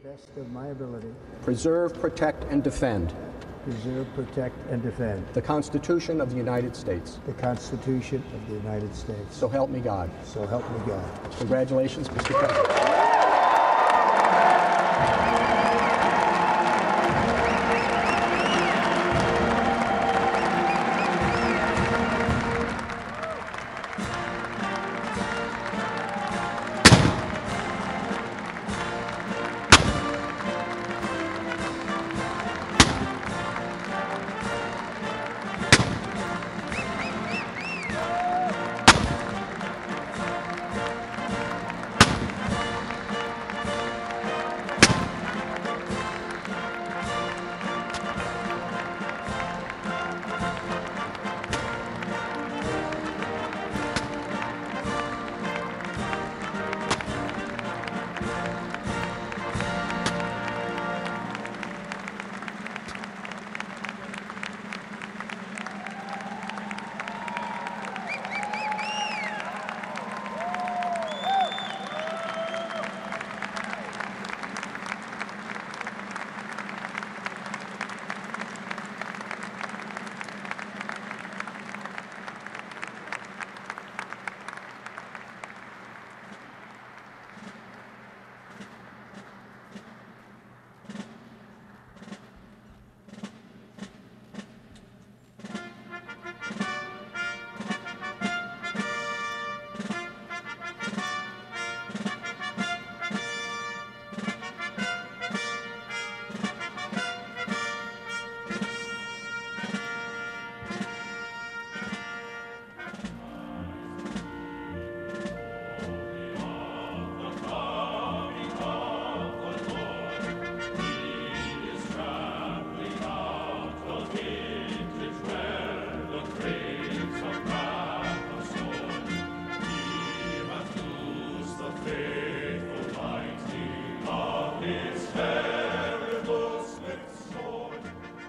best of my ability, preserve, protect, and defend preserve, protect, and defend the Constitution of the United States. the Constitution of the United States. So help me God. So help me God. Congratulations, Mr. President.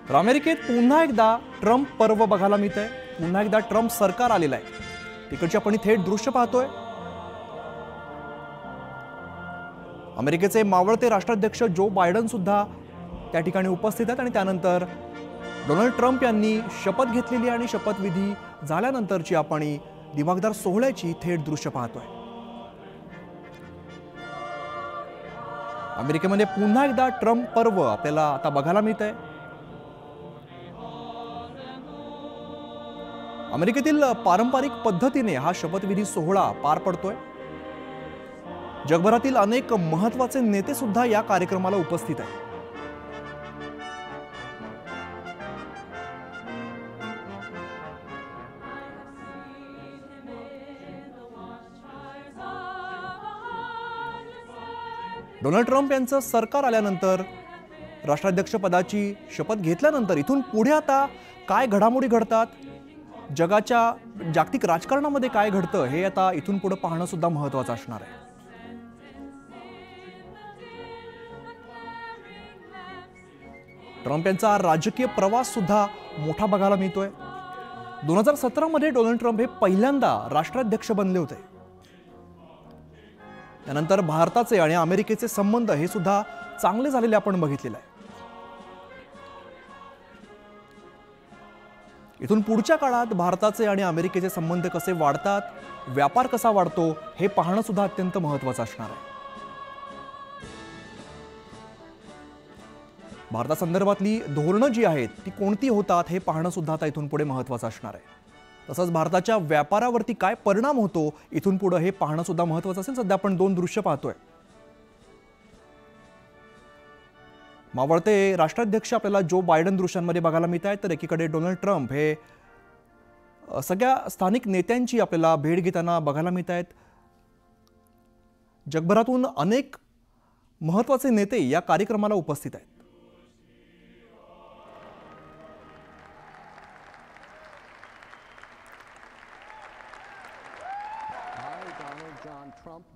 तर अमेरिकेत पुन्हा एकदा Trump पर्व बघायला मिळतंय. पुन्हा एकदा Trump सरकार आलेलं आहे. तिकडची आपण थेट दृश्य पाहतोय. अमेरिकेचे मावळते राष्ट्राध्यक्ष जो बायडन सुद्धा त्या ठिकाणी उपस्थित आहेत आणि त्यानंतर डोनाल्ड ट्रम्प यांनी शपथ घेतलेली आणि शपथविधी झाल्यानंतरची आपण दिमागदार सोहळ्याची थेट दृश्य पाहतोय. अमेरिकेमध्ये पुन्हा एकदा ट्रम्प पर्व आपल्याला आता बघायला मिळतंय. अमेरिकेतील पारंपरिक पद्धतीने हा शपथविधी सोहळा पार पडतोय. जगभरातील अनेक महत्त्वाचे नेते सुद्धा या कार्यक्रमाला उपस्थित आहेत. डोनाल्ड ट्रम्प यांचं सरकार आल्यानंतर राष्ट्राध्यक्ष पदाची शपथ घेतल्यानंतर इथून पुढे आता काय घडामोडी घडतात, जगाच्या जागतिक राजकारणामध्ये काय घडतं हे आता इथून पुढे पाहणं सुद्धा महत्त्वाचं असणार आहे. ट्रम्प यांचा राजकीय प्रवास सुद्धा मोठा बघायला मिळतोय. 2017 मध्ये डोनाल्ड ट्रम्प हे पहिल्यांदा राष्ट्राध्यक्ष बनले होते. त्यानंतर भारताचे आणि अमेरिकेचे संबंध हे सुद्धा चांगले झालेले आपण बघितलेले आहे. इथून पुढच्या काळात भारताचे आणि अमेरिकेचे संबंध कसे वाढतात, व्यापार कसा वाढतो हे पाहणं सुद्धा अत्यंत महत्त्वाचं असणार आहे. भारतासंदर्भातली धोरणं जी आहेत ती कोणती होतात हे पाहणं सुद्धा आता इथून पुढे महत्त्वाचं असणार आहे. तसंच भारताच्या व्यापारावरती काय परिणाम होतो इथून पुढे हे पाहणं सुद्धा महत्त्वाचं असेल. सध्या आपण दोन दृश्य पाहतोय. मावळते राष्ट्राध्यक्ष आपल्याला जो बायडन दृश्यांमध्ये बघायला मिळत आहेत, तर एकीकडे डोनाल्ड ट्रम्प हे सगळ्या स्थानिक नेत्यांची आपल्याला भेट घेताना बघायला मिळत आहेत. जगभरातून अनेक महत्त्वाचे नेते या कार्यक्रमाला उपस्थित आहेत.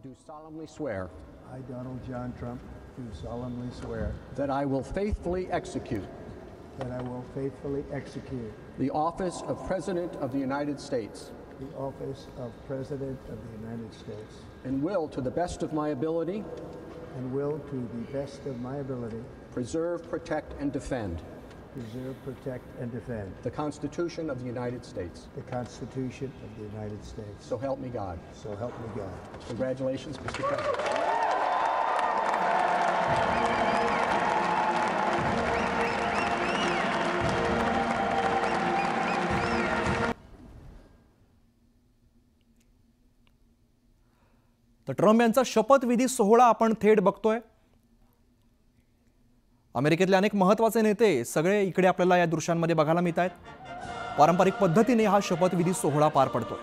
Do solemnly swear I, Donald John Trump, do solemnly swear that I will faithfully execute the office of President of the United States the office of President of the United States and will, to the best of my ability, and will, to the best of my ability, preserve, protect, and defend preserve, protect, and defend the Constitution of the United States. the Constitution of the United States. So help me God. So help me God. Congratulations, Mr. President. तर Trump यांचा शपथविधी सोहळा आपण थेट बघतोय. अमेरिकेतले अनेक महत्त्वाचे नेते सगळे इकडे आपल्याला या दृश्यांमध्ये बघायला मिळत आहेत. पारंपरिक पद्धतीने हा शपथविधी सोहळा पार पडतोय.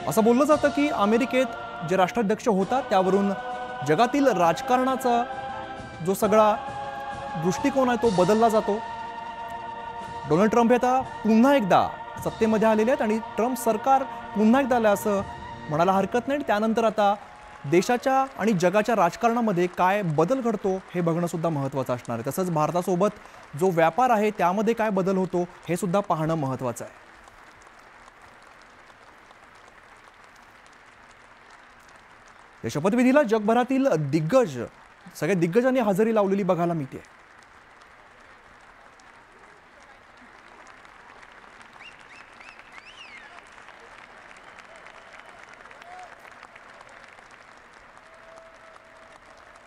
असं बोललं जातं की अमेरिकेत जे राष्ट्राध्यक्ष होतात त्यावरून जगातील राजकारणाचा जो सगळा दृष्टिकोन आहे तो बदलला जातो. डोनाल्ड ट्रम्प हे आता पुन्हा एकदा सत्तेमध्ये आलेले आहेत आणि ट्रम्प सरकार पुन्हा एकदा आलं असं म्हणायला हरकत नाही. त्यानंतर आता देशाच्या आणि जगाच्या राजकारणामध्ये काय बदल घडतो हे बघणं सुद्धा महत्त्वाचं असणार आहे. तसंच भारतासोबत जो व्यापार आहे त्यामध्ये काय बदल होतो हे सुद्धा पाहणं महत्त्वाचं आहे. या शपथविधीला जगभरातील सगळ्या दिग्गजांनी हजेरी लावलेली बघायला मिळते.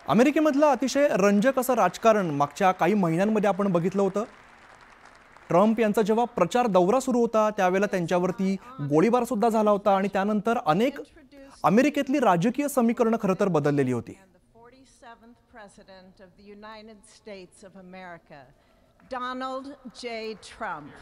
अमेरिकेमधलं अतिशय रंजक असं राजकारण मागच्या काही महिन्यांमध्ये आपण बघितलं होतं. ट्रम्प यांचा जेव्हा प्रचार दौरा सुरू होता त्यावेळेला त्यांच्यावरती गोळीबार सुद्धा झाला होता आणि त्यानंतर अनेक अमेरिकेतली राजकीय समीकरणं खरं तर बदललेली होती. President of the United States of America, Donald J. Trump.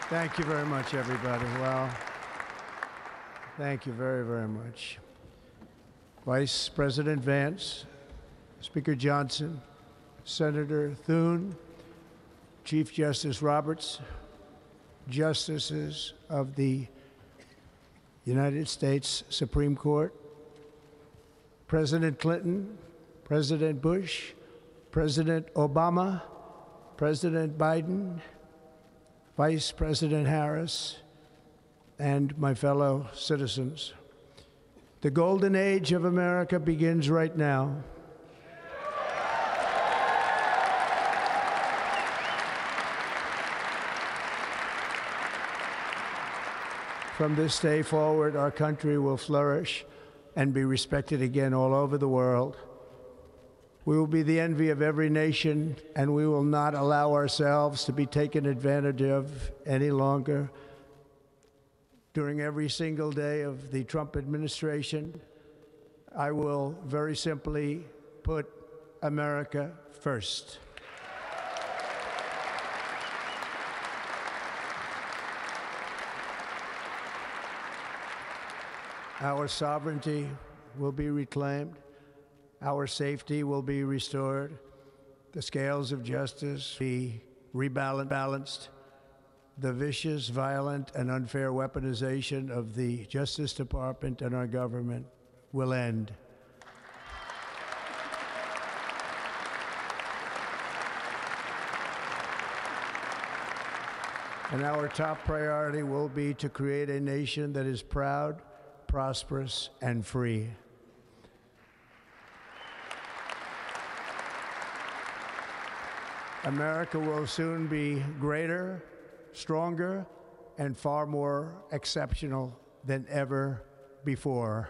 Thank you very much, everybody. Well, thank you very, very much. Vice President Vance, Speaker Johnson, Senator Thune, Chief Justice Roberts, Justices of the United States Supreme Court, President Clinton, President Bush, President Obama, President Biden, Vice President Harris, and my fellow citizens. The golden age of America begins right now. From this day forward, our country will flourish and be respected again all over the world. We will be the envy of every nation, and we will not allow ourselves to be taken advantage of any longer. During every single day of the Trump administration, I will very simply put America first. Our sovereignty will be reclaimed. Our safety will be restored. The scales of justice be rebalanced. The vicious, violent, and unfair weaponization of the Justice Department and our government will end. And our top priority will be to create a nation that is proud, prosperous, and free. America will soon be greater, stronger, and far more exceptional than ever before.